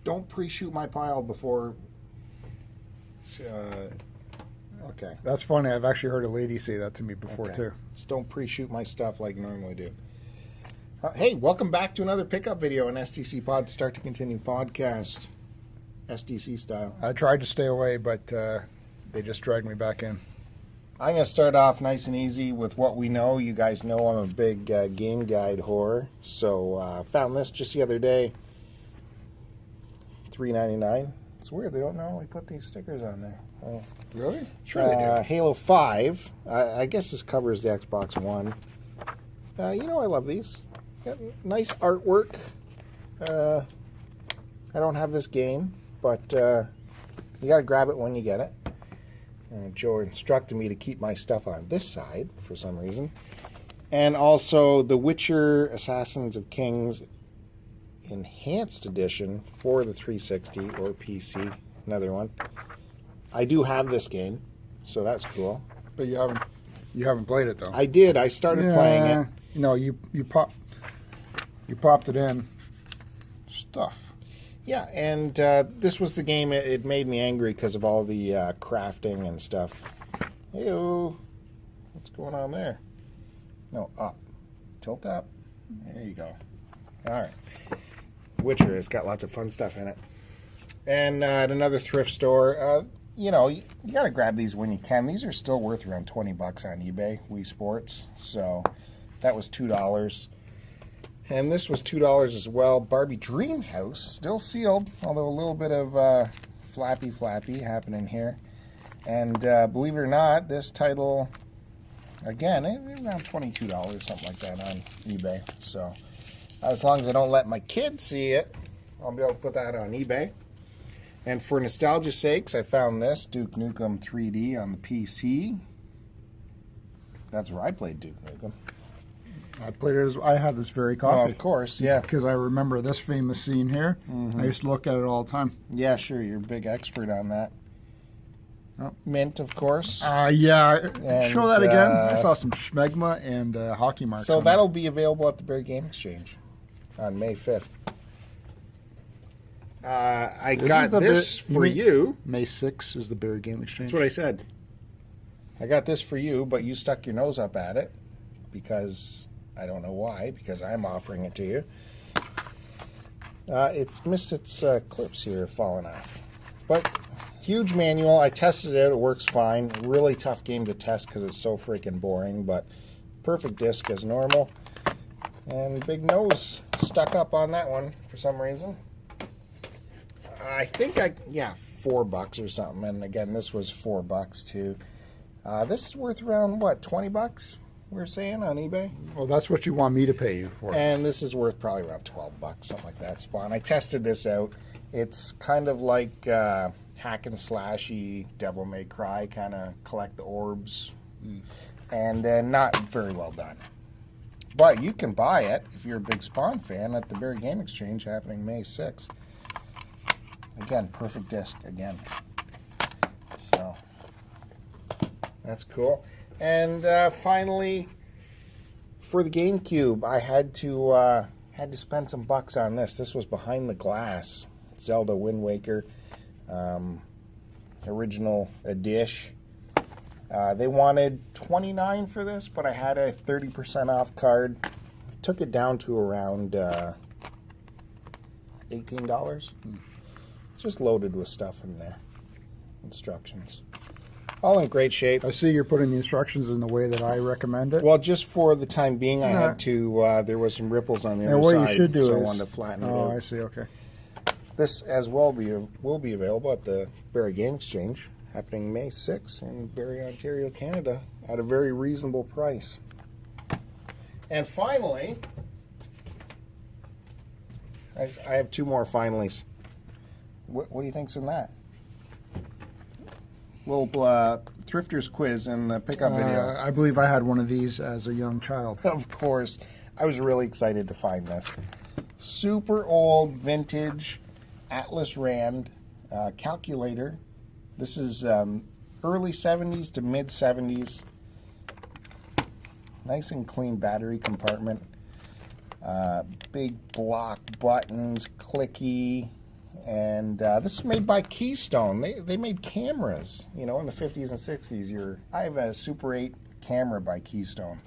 don't pre-shoot my pile before. Okay. That's funny. I've actually heard a lady say that to me before, Okay. too. Just don't pre-shoot my stuff like I normally do. Hey, welcome back to another pickup video on STCPOD Start to Continue podcast. STC style. I tried to stay away, but they just dragged me back in. I'm going to start off nice and easy with what we know. You guys know I'm a big game guide whore. So found this just the other day. $3.99. It's weird. They don't normally put these stickers on there. Oh. Really? Sure they do. Halo 5. I guess this covers the Xbox One. You know I love these. Got nice artwork. I don't have this game, but you got to grab it when you get it. Joe instructed me to keep my stuff on this side for some reason. And also The Witcher Assassins of Kings Enhanced Edition for the 360 or PC. Another one. I do have this game, so that's cool. But you haven't played it, though. I did. I started playing it. You know, you popped it in. Stuff. Yeah, and this was the game. It made me angry because of all the crafting and stuff. Ew. What's going on there? No, up. Tilt up. There you go. All right. Witcher has got lots of fun stuff in it. And at another thrift store, you know, you got to grab these when you can. These are still worth around $20 on eBay, Wii Sports. So that was $2. And this was $2 as well. Barbie Dream House, still sealed, although a little bit of flappy happening here. And believe it or not, this title, again, around $22, something like that on eBay. So as long as I don't let my kids see it, I'll be able to put that on eBay. And for nostalgia's sakes, I found this, Duke Nukem 3D on the PC. That's where I played Duke Nukem. I played it I had this very copy. Well, of course, yeah. Because I remember this famous scene here. Mm-hmm. I used to look at it all the time. Yeah, sure. You're a big expert on that. Oh. Mint, of course. Yeah. And, show that again. I saw some schmegma and hockey marks. So that'll be available at the Barry Game Exchange on May 5th. I got this for you. May 6th is the Barry Game Exchange. That's what I said. I got this for you, but you stuck your nose up at it because I don't know why, because I'm offering it to you. It's missed its clips here, falling off. But huge manual. I tested it. It works fine. Really tough game to test because it's so freaking boring, but perfect disc as normal. And big nose stuck up on that one for some reason. I think $4 or something. And again, this was $4 too. This is worth around, what, $20? We're saying on eBay. Well, that's what you want me to pay you for. And this is worth probably around $12, something like that. Spawn. I tested this out. It's kind of like hack and slashy, Devil May Cry, kind of collect the orbs, and not very well done. But you can buy it if you're a big Spawn fan at the Barry Game Exchange happening May 6th. Again, perfect disc again. So that's cool. And finally, for the GameCube, I had to spend some bucks on this. This was Behind the Glass, Zelda Wind Waker, original edition. They wanted $29 for this, but I had a 30% off card. Took it down to around $18. Just loaded with stuff in there. Instructions. All in great shape. I see you're putting the instructions in the way that I recommend it. Well, just for the time being, I had to, there was some ripples on the other what side, you should do so is, I wanted to flatten it out. Oh, I see, okay. This as well will be available at the Barry Game Exchange, happening May 6th in Barrie, Ontario, Canada, at a very reasonable price. And finally, I have two more finallys. What do you think's in that? Little Thrifter's quiz in the pickup video. I believe I had one of these as a young child. Of course. I was really excited to find this. Super old, vintage Atlas Rand calculator. This is early 70s to mid 70s. Nice and clean battery compartment. Big block buttons, clicky. And this is made by Keystone. They made cameras, you know, in the 50s and 60s. I have a Super 8 camera by Keystone.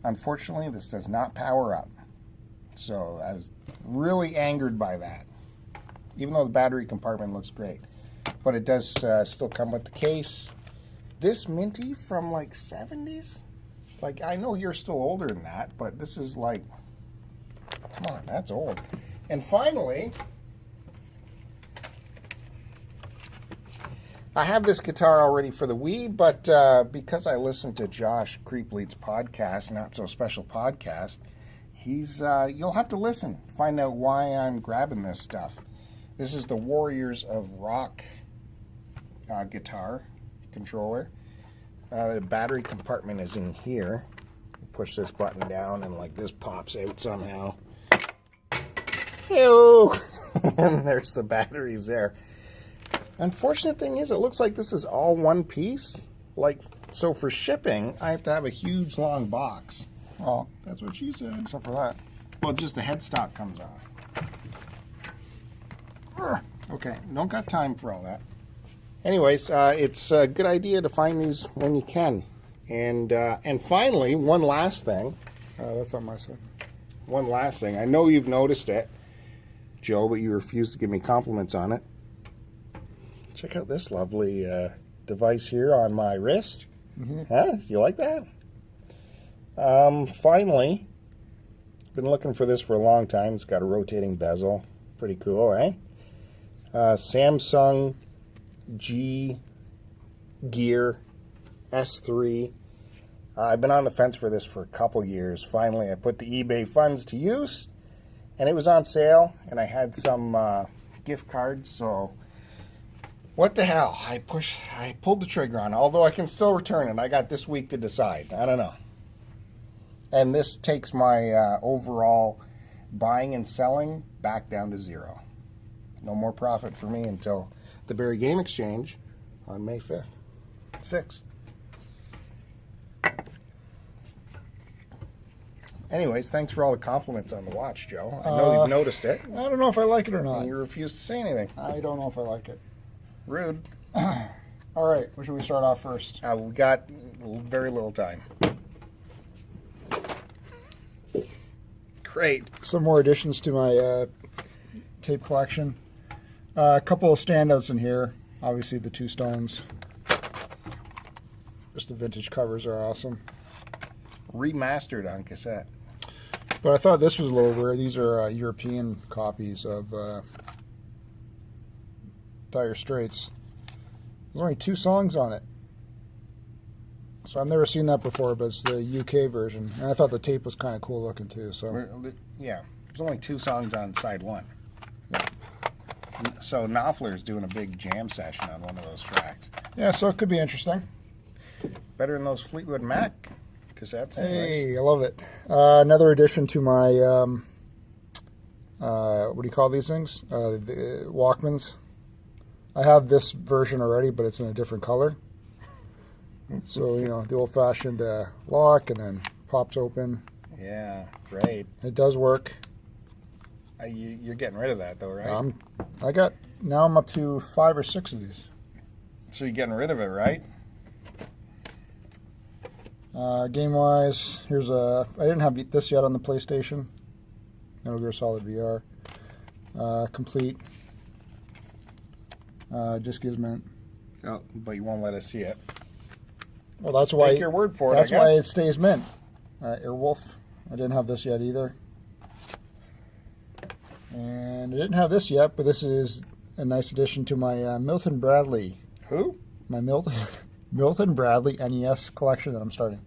Unfortunately, this does not power up. So I was really angered by that. Even though the battery compartment looks great. But it does still come with the case. This Minty from like 70s? Like, I know you're still older than that, but this is like, come on, that's old. And finally, I have this guitar already for the Wii, but because I listened to Josh Creepleat's podcast, Not So Special podcast, you'll have to listen, find out why I'm grabbing this stuff. This is the Warriors of Rock guitar controller. The battery compartment is in here. You push this button down and like this pops out somehow. Ew! And there's the batteries there. Unfortunate thing is, it looks like this is all one piece. Like, so for shipping, I have to have a huge long box. Well, that's what she said. Except for that. Well, just the headstock comes off. Okay, don't got time for all that. Anyways, it's a good idea to find these when you can. And finally, one last thing. That's on my side. One last thing. I know you've noticed it, Joe, but you refuse to give me compliments on it. Check out this lovely device here on my wrist. Mm-hmm. Huh? You like that? Finally, been looking for this for a long time. It's got a rotating bezel. Pretty cool, eh? Samsung G Gear S3. I've been on the fence for this for a couple years. Finally, I put the eBay funds to use, and it was on sale, and I had some gift cards, so what the hell? I pulled the trigger on it, although I can still return it. I got this week to decide. I don't know. And this takes my overall buying and selling back down to zero. No more profit for me until the Barrie Game Exchange on May 5th. 6th. Anyways, thanks for all the compliments on the watch, Joe. I know you've noticed it. I don't know if I like it or not. And you refuse to say anything. I don't know if I like it. Rude. All right, where should we start off first? We got very little time. Great. Some more additions to my tape collection. A couple of standouts in here. Obviously, the two Stones. Just the vintage covers are awesome. Remastered on cassette. But I thought this was a little weird. These are European copies of Dire Straits. There's only 2 songs on it. So I've never seen that before, but it's the UK version. And I thought the tape was kind of cool looking too. So yeah, there's only 2 songs on side 1. Yeah. So Knopfler's doing a big jam session on one of those tracks. Yeah, so it could be interesting. Better than those Fleetwood Mac cassettes. Hey, I love it. Another addition to my, what do you call these things? The Walkmans. I have this version already, but it's in a different color. So, you know, the old-fashioned lock and then pops open. Yeah, great. It does work. You're getting rid of that, though, right? Now I'm up to 5 or 6 of these. So you're getting rid of it, right? Game-wise, I didn't have this yet on the PlayStation. Metal Gear Solid VR. Complete. Just gives mint. Oh, but you won't let us see it. Well, that's why. Take your word for it. That's why it stays mint. Airwolf. I didn't have this yet either. And I didn't have this yet, but this is a nice addition to my Milton Bradley. Who? My Milton Bradley NES collection that I'm starting.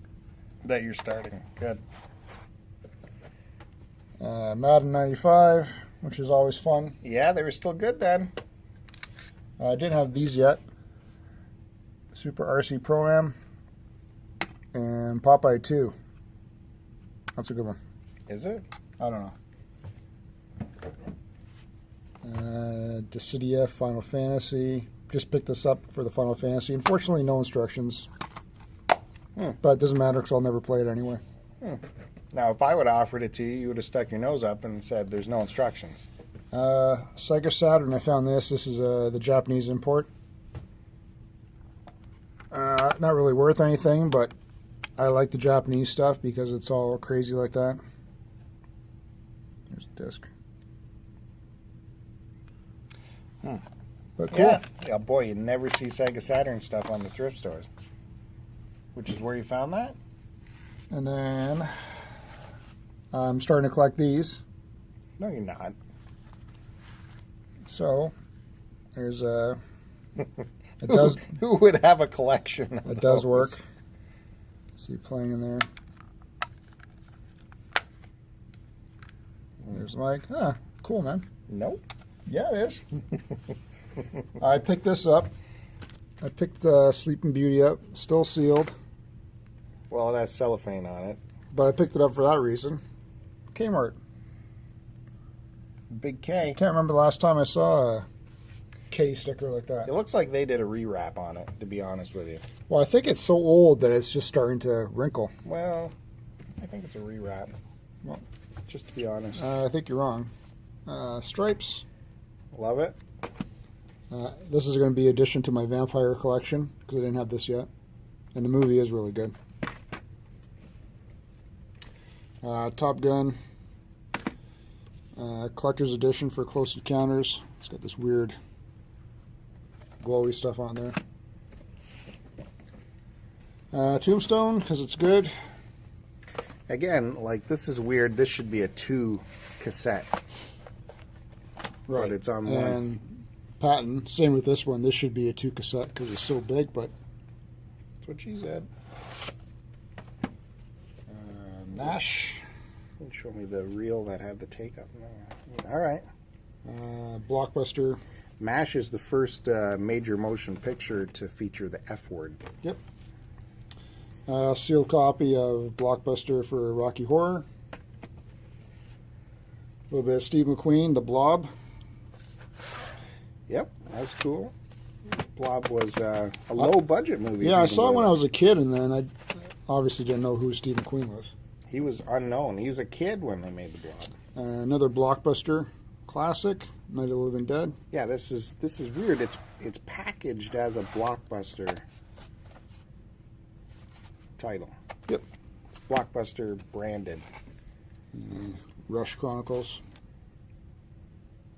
That you're starting. Good. Madden 95, which is always fun. Yeah, they were still good then. I didn't have these yet. Super RC Pro-Am and Popeye 2. That's a good one. Is it? I don't know. Dissidia, Final Fantasy. Just picked this up for the Final Fantasy. Unfortunately, no instructions. But it doesn't matter because I'll never play it anyway. Now, if I would have offered it to you, you would have stuck your nose up and said there's no instructions. Sega Saturn, I found this. This is the Japanese import. Not really worth anything, but I like the Japanese stuff because it's all crazy like that. There's a disc. But cool. Yeah, boy, you never see Sega Saturn stuff on the thrift stores. Which is where you found that? And then I'm starting to collect these. No, you're not. So there's a. It does. Who would have a collection? It does work. See playing in there. There's Mike. Ah, cool, man. Nope. Yeah, it is. I picked this up. I picked the Sleeping Beauty up, still sealed. Well, it has cellophane on it. But I picked it up for that reason. Kmart. Big K. Can't remember the last time I saw a K sticker like that. It looks like they did a rewrap on it, to be honest with you. Well, I think it's so old that it's just starting to wrinkle. Well, I think it's a rewrap. Well, just to be honest. I think you're wrong. Stripes. Love it. This is going to be addition to my vampire collection because I didn't have this yet. And the movie is really good. Top Gun. Collector's edition for Close Encounters. It's got this weird glowy stuff on there. Tombstone, because it's good. Again, like, this is weird. This should be a 2 cassette. Right. But it's on and one. And Patton, same with this one. This should be a 2 cassette because it's so big, but... That's what she said. Nash. Show me the reel that had the take-up. No. All right. Blockbuster. MASH is the first major motion picture to feature the F word. Yep. Sealed copy of Blockbuster for Rocky Horror. A little bit of Steve McQueen, The Blob. Yep, that's cool. Blob was a low-budget movie. Yeah, I saw it when I was a kid, and then I obviously didn't know who Steve McQueen was. He was unknown. He was a kid when they made The Blob. Another Blockbuster classic, Night of the Living Dead. Yeah, this is weird. It's packaged as a Blockbuster title. Yep. It's Blockbuster branded. Rush Chronicles.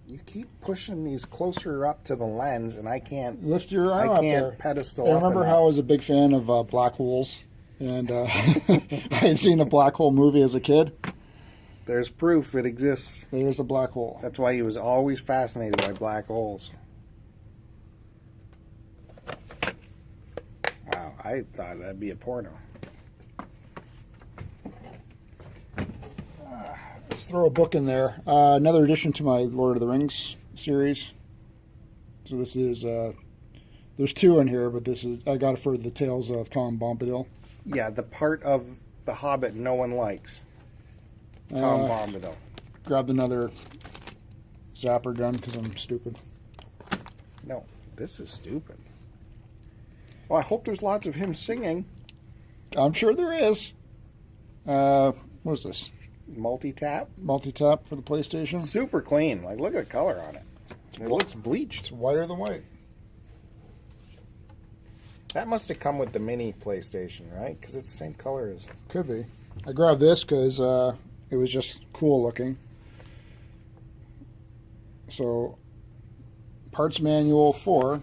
You keep pushing these closer up to the lens, and I can't Lift your arm up there. pedestal. I remember how I was a big fan of black holes, and I had seen the black hole movie as a kid. There's proof it exists. There's a black hole. That's why he was always fascinated by black holes. Wow, I thought that'd be a porno. Let's throw a book in there. Another addition to my Lord of the Rings series. So this is, there's 2 in here, but this is, I got it for the Tales of Tom Bombadil. Yeah, the part of The Hobbit no one likes. Tom Bombadil. Grabbed another zapper gun because I'm stupid. No, this is stupid. Well, I hope there's lots of him singing. I'm sure there is. What is this? Multi-tap. Multi-tap for the PlayStation. Super clean. Like, look at the color on it. It looks bleached. It's whiter than white. That must have come with the mini PlayStation, right? Because it's the same color as... Could be. I grabbed this because it was just cool looking. So, parts manual for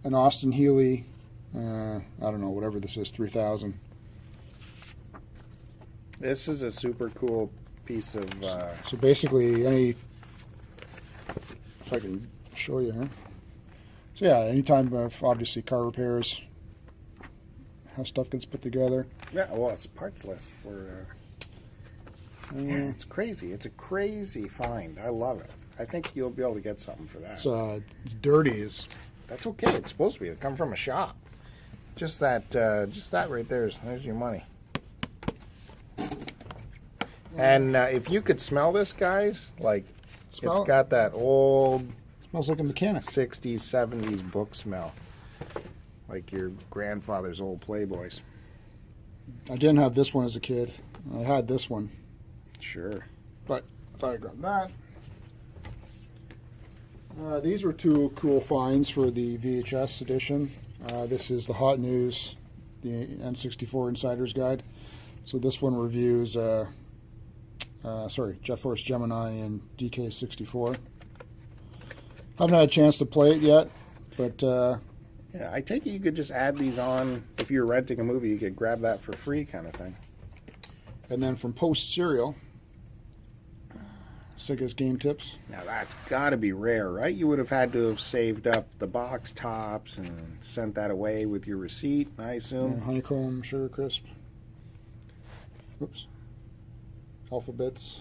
an Austin Healey, I don't know, whatever this is, 3000. This is a super cool piece of... So basically, if I can show you here. So yeah, anytime of obviously car repairs, how stuff gets put together. Yeah, well, it's parts list for... yeah, it's crazy. It's a crazy find. I love it. I think you'll be able to get something for that. It's dirty. That's okay. It's supposed to be. It come from a shop. Just that right there's your money. And if you could smell this, guys, like it's got that old Smells like a mechanic. 60s, 70s book smell. Like your grandfather's old Playboys. I didn't have this one as a kid. I had this one. Sure. But I thought I grabbed that. These were two cool finds for the VHS edition. This is the Hot News, the N64 Insider's Guide. So this one reviews, Jet Force Gemini and DK64. Haven't had a chance to play it yet, but yeah, I take it you could just add these on if you're renting a movie. You could grab that for free, kind of thing. And then from Post Serial, Sega's Game Tips. Now that's got to be rare, right? You would have had to have saved up the box tops and sent that away with your receipt, I assume. Honeycomb Sugar Crisp. Oops. Alphabets.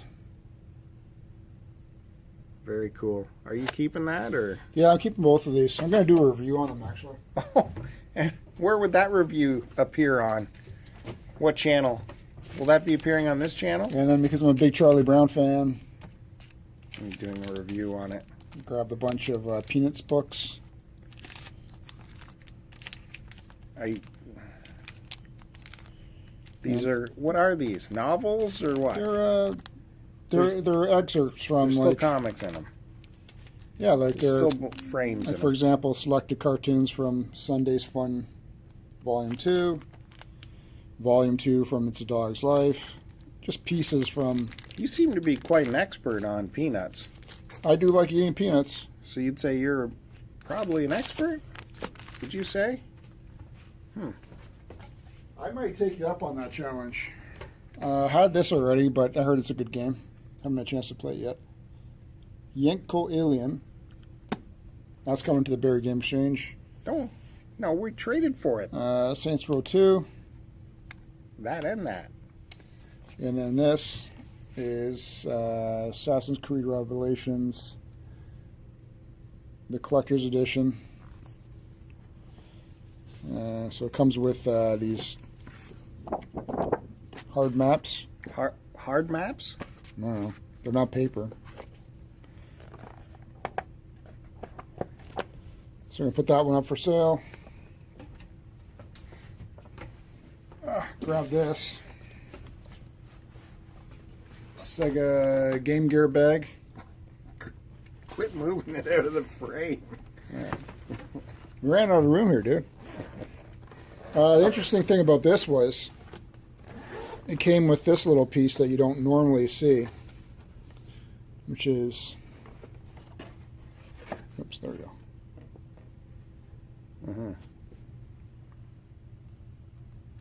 Very cool. Are you keeping that, or? Yeah, I'm keeping both of these. I'm going to do a review on them, actually. Oh, and where would that review appear on? What channel? Will that be appearing on this channel? And then because I'm a big Charlie Brown fan, I'm doing a review on it. grabbed a bunch of Peanuts books. These are, what are these? Novels or what? They're excerpts from, There's still like, comics in them. yeah, like they're Still frames in like, for them. example, selected cartoons from Sunday's Fun, Volume 2, Volume 2 from It's a Dog's Life, just pieces from. You seem to be quite an expert on peanuts. I do like eating peanuts. So you'd say you're probably an expert? Would you say? I might take you up on that challenge. Had this already, but I heard it's a good game. Haven't had a chance to play it yet. Yenko Alien. That's coming to the Barry Game Exchange. No, we traded for it. Saints Row 2. That and that. And then this is Assassin's Creed Revelations, the Collector's Edition. So it comes with these hard maps. Hard maps? No, they're not paper. So we're going to put that one up for sale. Grab this. Sega Game Gear bag. Quit moving it out of the frame. Yeah. We ran out of room here, dude. The interesting thing about this was it came with this little piece that you don't normally see, which is, oops, there we go.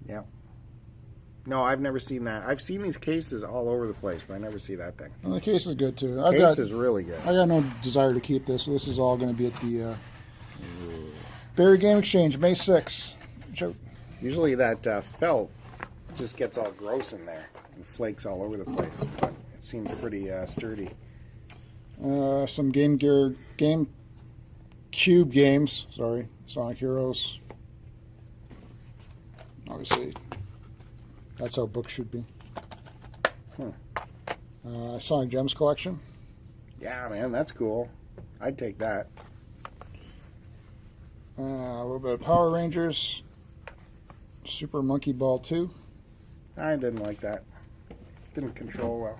Yeah. No, I've never seen that. I've seen these cases all over the place, but I never see that thing. And the case is good too. Case is really good. I got no desire to keep this, so this is all going to be at the Barry Game Exchange, May 6th. Usually that felt just gets all gross in there and flakes all over the place, but it seems pretty sturdy. Some Game Gear, Game Cube games, sorry, Sonic Heroes. Obviously, that's how books should be. Sonic Gems collection. Yeah, man, that's cool. I'd take that. A little bit of Power Rangers. Super Monkey Ball 2. I didn't like that. Didn't control well.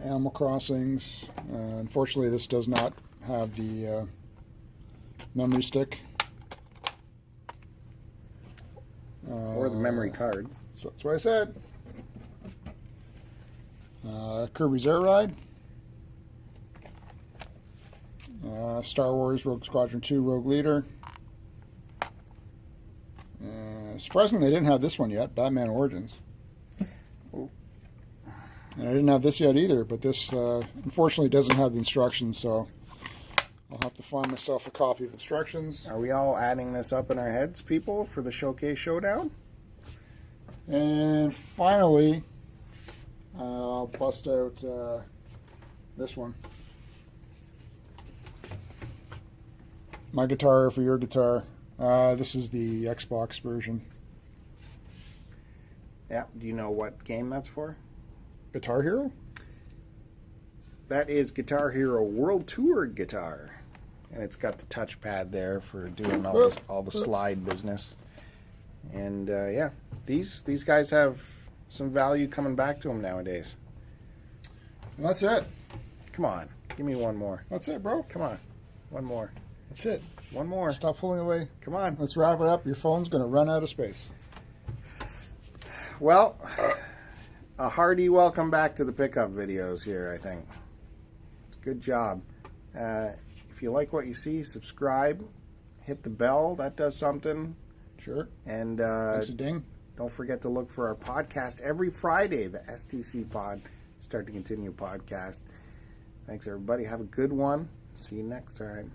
Animal Crossings. Unfortunately, this does not have the memory stick. Or the memory card. So that's what I said. Kirby's Air Ride. Star Wars Rogue Squadron 2 Rogue Leader. Surprisingly, they didn't have this one yet, Batman Origins. Oh. And I didn't have this yet either, but this unfortunately doesn't have the instructions, so I'll have to find myself a copy of instructions. Are we all adding this up in our heads, people, for the Showcase Showdown? And finally, I'll bust out this one. My guitar for your guitar. This is the Xbox version. Yeah. Do you know what game that's for? Guitar Hero? That is Guitar Hero World Tour Guitar. And it's got the touchpad there for doing all the slide business. And yeah, these guys have some value coming back to them nowadays. And that's it. Come on, give me one more. That's it, bro. Come on. One more. That's it. One more. Stop pulling away. Come on. Let's wrap it up. Your phone's going to run out of space. Well, a hearty welcome back to the pickup videos here, I think. Good job. If you like what you see, subscribe. Hit the bell. That does something. Sure. And Thanks a ding. don't forget to look for our podcast every Friday, the STCPOD, Start to Continue podcast. Thanks, everybody. Have a good one. See you next time.